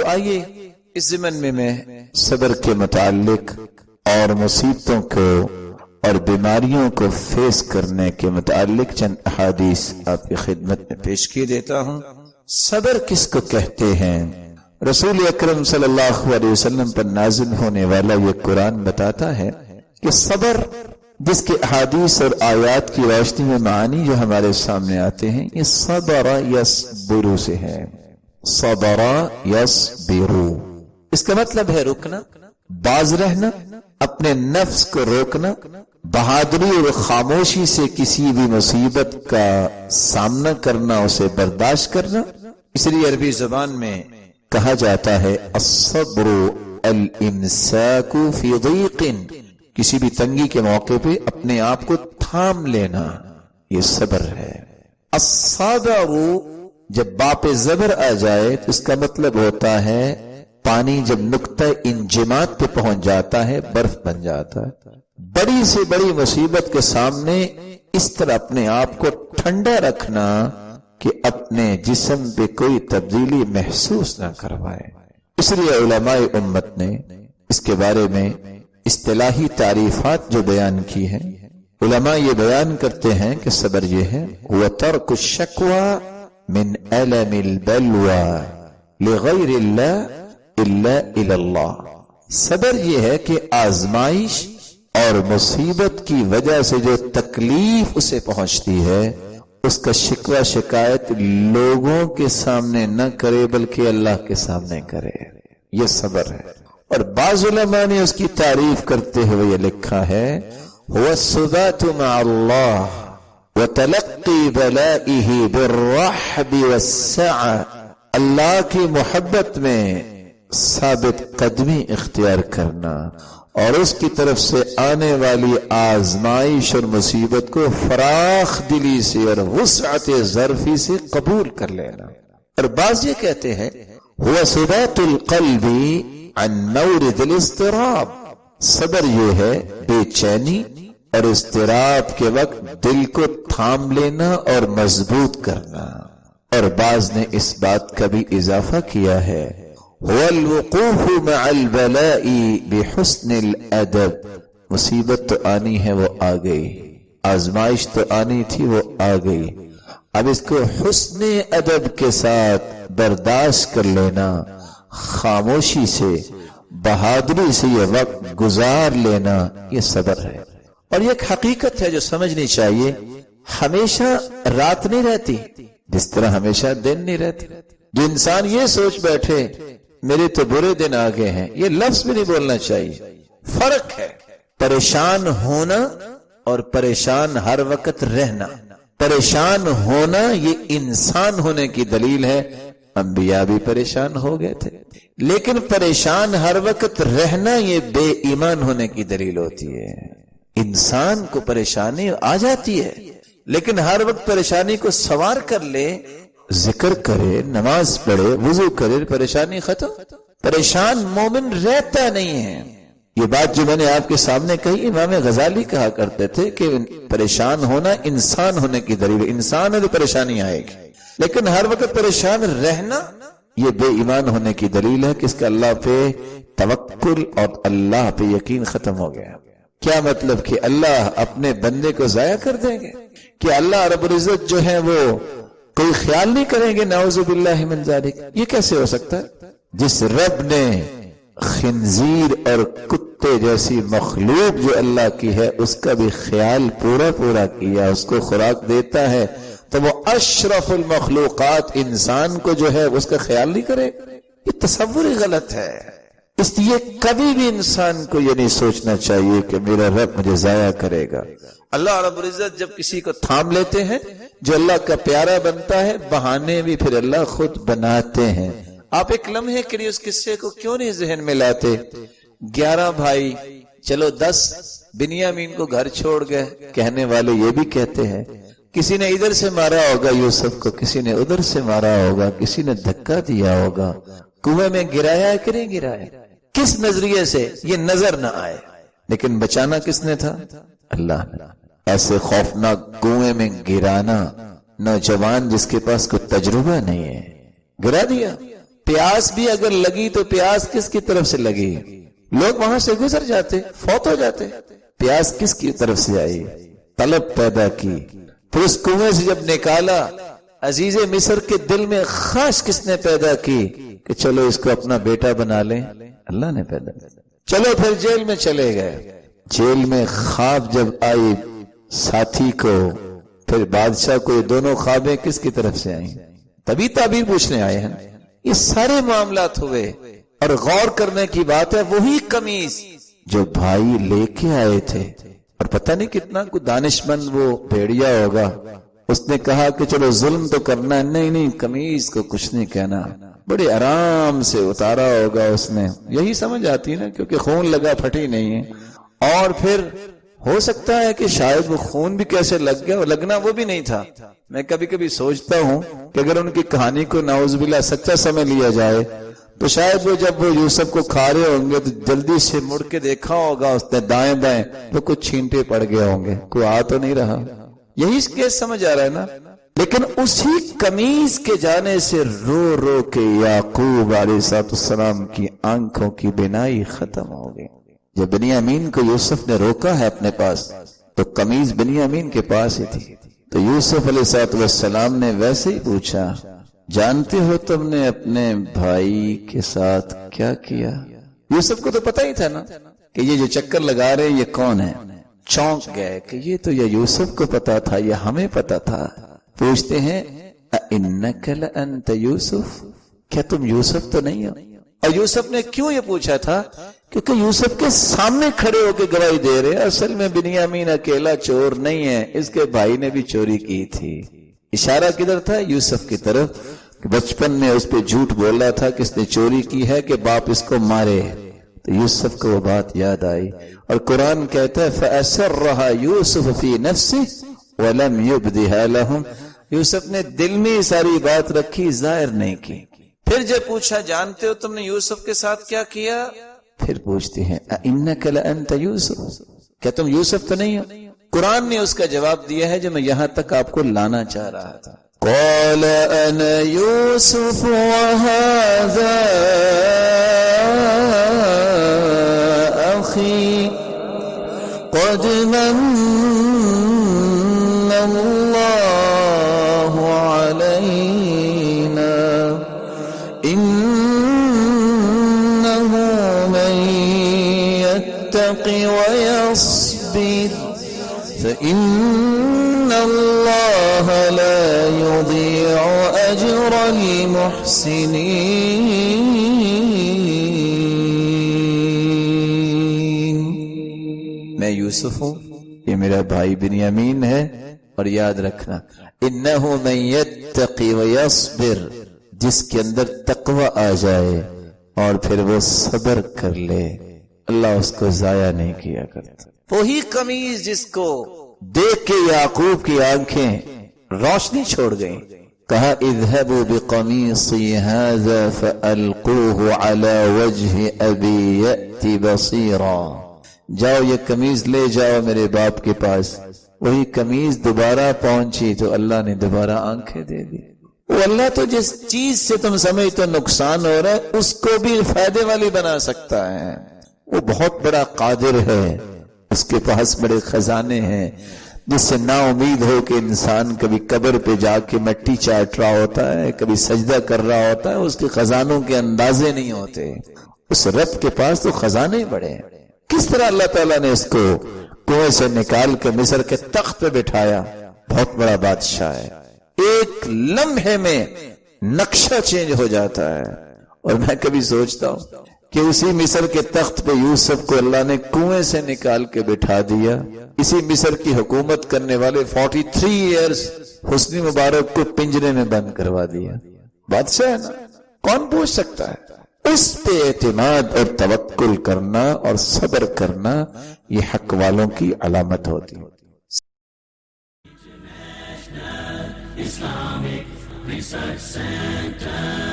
تو آئیے اس ضمن میں صبر کے متعلق اور مصیبتوں کو اور بیماریوں کو فیس کرنے کے متعلق چند احادیث آپ کی خدمت میں پیش کیے دیتا ہوں۔ صبر کس کو کہتے ہیں؟ رسول اکرم صلی اللہ علیہ وسلم پر نازل ہونے والا یہ قرآن بتاتا ہے کہ صبر، جس کے احادیث اور آیات کی روشنی میں معانی جو ہمارے سامنے آتے ہیں، یہ صبر یصبر سے ہے۔ صبر یصبر، اس کا مطلب ہے رکنا، باز رہنا، اپنے نفس کو روکنا، بہادری اور خاموشی سے کسی بھی مصیبت کا سامنا کرنا، اسے برداشت کرنا۔ اس لیے عربی زبان میں کہا جاتا ہے الصبر الامساک فی ضیق، کسی بھی تنگی کے موقع پہ اپنے آپ کو تھام لینا، یہ صبر ہے۔ الصبر جب باپ زبر آ جائے تو اس کا مطلب ہوتا ہے پانی جب نقطہ انجماد پہ پہنچ جاتا ہے برف بن جاتا ہے۔ بڑی سے بڑی مصیبت کے سامنے اس طرح اپنے آپ کو ٹھنڈا رکھنا کہ اپنے جسم پہ کوئی تبدیلی محسوس نہ کروائے۔ اس لیے علماء امت نے اس کے بارے میں اصطلاحی تعریفات جو بیان کی ہیں، علماء یہ بیان کرتے ہیں کہ صبر یہ ہے وَتَرْكُ الشَّكْوَى مِنْ أَلَمِ الْبَلْوَى لِغَيْرِ اللَّهِ إِلَّا إِلَى اللَّهِ، صبر یہ ہے کہ آزمائش اور مصیبت کی وجہ سے جو تکلیف اسے پہنچتی ہے اس کا شکوہ شکایت لوگوں کے سامنے نہ کرے بلکہ اللہ کے سامنے کرے، یہ صبر ہے۔ اور بعض علماء نے اس کی تعریف کرتے ہوئے یہ لکھا ہے هو الثبات مع اللہ وتلقی بلائه بالرحب والسعة، اللہ کی محبت میں ثابت قدمی اختیار کرنا اور اس کی طرف سے آنے والی آزمائش اور مصیبت کو فراخ دلی سے اور وسعت ظرفی سے قبول کر لینا۔ اور بعض یہ کہتے ہیں هو ثبات القلب عن مورد الاضطراب، صبر یہ ہے بے چینی اور اضطراب کے وقت دل کو تھام لینا اور مضبوط کرنا۔ اور بعض نے اس بات کا بھی اضافہ کیا ہے هو الوقوف مع البلاء بحسن الادب، مصیبت تو آنی ہے وہ آ گئی، آزمائش تو آنی تھی وہ آ گئی، اب اس کو حسن ادب کے ساتھ برداشت کر لینا، خاموشی سے بہادری سے یہ وقت گزار لینا، یہ صبر ہے۔ اور یہ ایک حقیقت ہے جو سمجھنی چاہیے، ہمیشہ رات نہیں رہتی جس طرح ہمیشہ دن نہیں رہتی۔ جو انسان یہ سوچ بیٹھے میرے تو برے دن آگے ہیں، یہ لفظ بھی نہیں بولنا چاہیے۔ فرق ہے پریشان ہونا اور پریشان ہر وقت رہنا۔ پریشان ہونا یہ انسان ہونے کی دلیل ہے، انبیاء بھی پریشان ہو گئے تھے، لیکن پریشان ہر وقت رہنا یہ بے ایمان ہونے کی دلیل ہوتی ہے۔ انسان کو پریشانی آ جاتی ہے لیکن ہر وقت پریشانی کو سوار کر لے، ذکر کرے، نماز پڑھے، وضو کرے، پریشانی ختم۔ پریشان مومن رہتا نہیں ہے۔ یہ بات جو میں نے آپ کے سامنے کہی، امام غزالی کہا کرتے تھے کہ پریشان ہونا انسان ہونے کی دلیل ہے، انسان ہے تو پریشانی آئے گی، لیکن ہر وقت پریشان رہنا یہ بے ایمان ہونے کی دلیل ہے کہ اس کا اللہ پہ توکل اور اللہ پہ یقین ختم ہو گیا۔ کیا مطلب کہ اللہ اپنے بندے کو ضائع کر دیں گے؟ کہ اللہ رب العزت جو ہے وہ کوئی خیال نہیں کریں گے؟ نعوذ باللہ من ذالک، یہ کیسے ہو سکتا ہے؟ جس رب نے خنزیر اور کتے جیسی مخلوق جو اللہ کی ہے اس کا بھی خیال پورا کیا، اس کو خوراک دیتا ہے، تو وہ اشرف المخلوقات انسان کو جو ہے اس کا خیال نہیں کرے؟ یہ تصور ہی غلط ہے۔ اس لیے کبھی بھی انسان کو یہ نہیں سوچنا چاہیے کہ میرا رب مجھے ضائع کرے گا۔ اللہ رب العزت جب کسی کو تھام لیتے ہیں، جو اللہ کا پیارا بنتا ہے، بہانے بھی پھر اللہ خود بناتے ہیں۔ آپ ایک لمحے کے لیے اس قصے کو کیوں نہیں ذہن میں لاتے؟ 11 بھائی، چلو 10 بنیامین کو گھر چھوڑ گئے، کہنے والے یہ بھی کہتے ہیں کسی نے ادھر سے مارا ہوگا یوسف کو، کسی نے ادھر سے مارا ہوگا، کسی نے دھکا دیا ہوگا، کنویں میں گرایا ہے کہ نہیں گرایا؟ کس نظریے سے یہ نظر نہ آئے، لیکن بچانا کس نے تھا؟ اللہ نے۔ ایسے خوفناک کنویں میں گرانا، نوجوان جس کے پاس کوئی تجربہ نہیں ہے، گرا دیا۔ پیاس بھی اگر لگی تو پیاس کس کی طرف سے لگی؟ لوگ وہاں سے گزر جاتے، فوت ہو جاتے، پیاس کس کی طرف سے آئی؟ طلب پیدا کی، پھر اس کنویں سے جب نکالا، عزیز مصر کے دل میں خواہش کس نے پیدا کی کہ چلو اس کو اپنا بیٹا بنا لیں؟ اللہ نے پیدا کیا۔ چلو پھر جیل میں چلے گئے، جیل میں خواب جب آئی ساتھی کو، پھر بادشاہ کو، یہ دونوں خوابیں کس کی طرف سے آئیں؟ تبھی تعبیر پوچھنے آئے ہیں۔ یہ سارے معاملات ہوئے، اور غور کرنے کی بات ہے وہی قمیض جو بھائی لے کے آئے تھے، اور پتہ نہیں کتنا کوئی دانشمند وہ بھیڑیا ہوگا، اس نے کہا کہ چلو ظلم تو کرنا ہے، نہیں قمیض کو کچھ نہیں کہنا، بڑے آرام سے اتارا ہوگا اس نے، یہی سمجھ آتی ہے نا، کیونکہ خون لگا پھٹی نہیں ہے۔ اور پھر ہو سکتا ہے کہ شاید وہ خون بھی کیسے لگ گیا، اور لگنا وہ بھی نہیں تھا۔ میں کبھی کبھی سوچتا ہوں کہ اگر ان کی کہانی کو نعوذ باللہ سچا سمجھ لیا جائے تو شاید وہ جب وہ یوسف کو کھا رہے ہوں گے تو جلدی سے مڑ کے دیکھا ہوگا اس نے دائیں بائیں تو کچھ چھینٹے پڑ گئے ہوں گے، کوئی آ تو نہیں رہا، یہی اس کیس سمجھ آ رہا ہے نا۔ لیکن اسی قمیض کے جانے سے رو رو کے یعقوب علیہ السلام کی آنکھوں کی بینائی ختم ہو گئی۔ جب بنیامین کو یوسف نے روکا ہے اپنے پاس تو قمیض بنیامین کے پاس ہی تھی، تو یوسف علیہ السلام نے ویسے ہی پوچھا، جانتے ہو تم نے اپنے بھائی کے ساتھ کیا کیا؟ یوسف کو تو پتہ ہی تھا نا کہ یہ جو چکر لگا رہے یہ کون ہے، چونک گئے کہ یہ تو یہ یوسف کو پتا تھا، یہ ہمیں پتا تھا۔ پوچھتے ہیں اِنَّكَ لَأَنْتَ یوسف، کیا تم یوسف تو نہیں ہو؟ اور یوسف نے کیوں یہ پوچھا تھا؟ کیونکہ یوسف کے سامنے کھڑے ہو کے گواہی دے رہے، اصل میں بنیامین اکیلا چور نہیں ہے، اس کے بھائی نے بھی چوری کی تھی۔ اشارہ کدھر تھا؟ یوسف کی طرف، کہ بچپن میں اس پہ جھوٹ بولا تھا کہ اس نے چوری کی ہے کہ باپ اس کو مارے، تو یوسف کو وہ بات یاد آئی، اور قرآن کہتا ہے فَأَسَرَّهَا يُوسُفُ فِي نَفْسِهِ وَلَمْ يُبْدِهَا لَهُمْ، یوسف نے دل میں ساری بات رکھی، ظاہر نہیں کی۔ پھر جب پوچھا جانتے ہو تم نے یوسف کے ساتھ کیا کیا، پھر پوچھتے ہیں اِنَّكَ لَأَنْتَ یوسف، کیا تم یوسف تو نہیں ہو؟ قرآن نے اس کا جواب دیا ہے جو میں یہاں تک آپ کو لانا چاہ رہا تھا۔ قَالَ أَنَا يُوسُفُ وَهَذَا أَخِي قَدْ مَنَّ اللَّهُ عَلَيْنَا إِنَّهُ مَن يَتَّقِ وَيَصْبِرْ فَإِنَّ اللَّهَ لَا يُضِيعُ أَجْرَ الْمُحْسِنِينَ۔ میں یوسف ہوں، یہ میرا بھائی بنیامین ہے، اور یاد رکھنا اِنَّهُ مَن يَتَّقِ وَيَصْبِرْ، جس کے اندر تقوی آ جائے اور پھر وہ صبر کر لے، اللہ اس کو ضائع نہیں کیا کرتا۔ وہی قمیض جس کو دیکھ کے یعقوب کی آنکھیں روشنی چھوڑ گئیں، کہا اذهبوا بقمیصی هذا فألقوه على وجه ابی یأتی بصیرا، جاؤ یہ قمیض لے جاؤ میرے باپ کے پاس۔ وہی قمیض دوبارہ پہنچی تو اللہ نے دوبارہ آنکھیں دے دی۔ وہ اللہ تو جس چیز سے تم سمجھتے نقصان ہو رہا ہے اس کو بھی فائدے والی بنا سکتا ہے۔ وہ بہت بڑا قادر ہے، اس کے پاس بڑے خزانے ہیں، جس سے نا امید ہو کہ انسان کبھی قبر پہ جا کے مٹی چاٹ رہا ہوتا ہے، کبھی سجدہ کر رہا ہوتا ہے، اس کے خزانوں کے اندازے نہیں ہوتے۔ اس رب کے پاس تو خزانے بڑے ہیں۔ کس طرح اللہ تعالیٰ نے اس کو کنویں سے نکال کے مصر کے تخت پہ بٹھایا، بہت بڑا بادشاہ ہے، ایک لمحے میں نقشہ چینج ہو جاتا ہے۔ اور میں کبھی سوچتا ہوں کہ اسی مصر کے تخت پہ یوسف کو اللہ نے کنویں سے نکال کے بٹھا دیا، اسی مصر کی حکومت کرنے والے 43 ایئرز حسنی مبارک کو پنجرے میں بند کروا دیا۔ بادشاہ ہے نا، کون پوچھ سکتا ہے؟ اس پہ اعتماد اور توکل کرنا اور صبر کرنا یہ حق والوں کی علامت ہوتی ہے۔ Islamic Research Center